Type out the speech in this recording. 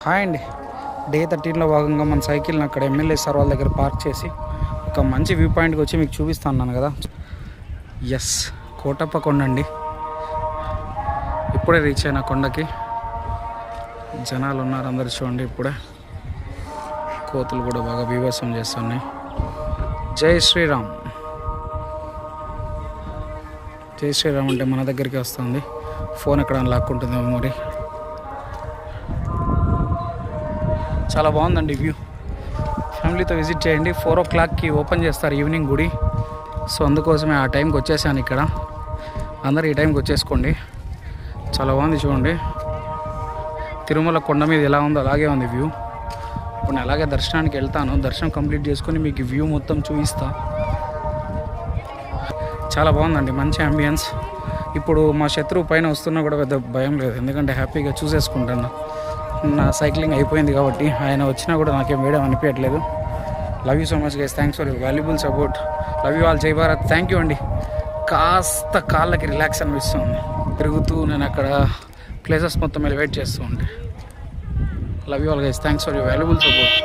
Hi అండి. Day 13లో భాగంగా మన సైకిల్ని అక్కడ ఎమ్మెల్యే సార్ వాళ్ళ దగ్గర పార్క్ చేసి ఒక మంచి వ్యూ పాయింట్కి వచ్చి మీకు చూపిస్తాను కదా. ఎస్, కోటప్ప కొండ అండి. ఇప్పుడే రీచ్ అయిన కొండకి. జనాలు ఉన్నారు, అందరు చూడండి. ఇప్పుడే కోతులు కూడా బాగా బీభత్సం చేస్తున్నాయి. జై శ్రీరామ్. జై శ్రీరామ్ అంటే మన దగ్గరికి వస్తుంది. ఫోన్ ఎక్కడ లాక్కుంటుందేమో మరి. చాలా బాగుందండి వ్యూ. ఫ్యామిలీతో విజిట్ చేయండి. 4 o'clockకి ఓపెన్ చేస్తారు ఈవినింగ్ గుడి. సో అందుకోసమే ఆ టైంకి వచ్చేసాను ఇక్కడ. అందరు ఈ టైంకి వచ్చేసుకోండి. చాలా బాగుంది చూడండి. తిరుమల కొండ మీద ఎలా ఉందో అలాగే ఉంది వ్యూ. ఇప్పుడు నేను అలాగే దర్శనానికి వెళ్తాను. దర్శనం కంప్లీట్ చేసుకొని మీకు వ్యూ మొత్తం చూపిస్తా. చాలా బాగుందండి, మంచి అంబియన్స్. ఇప్పుడు మా శత్రువు పైన వస్తున్నా కూడా పెద్ద భయం లేదు, ఎందుకంటే హ్యాపీగా చూసేసుకుంటాను. నా సైక్లింగ్ అయిపోయింది కాబట్టి ఆయన వచ్చినా కూడా నాకేం వేయడం అనిపించట్లేదు. Love you so much guys. Thanks for your valuable support. Love you all. జై భారత్. థ్యాంక్ యూ అండి. కాస్త కాళ్ళకి రిలాక్స్ అనిపిస్తుంది తిరుగుతూ. నేను అక్కడ ప్లేసెస్ మొత్తం ఎలివేట్ చేస్తూ ఉంటే. Love you all guys. Thanks for your valuable support.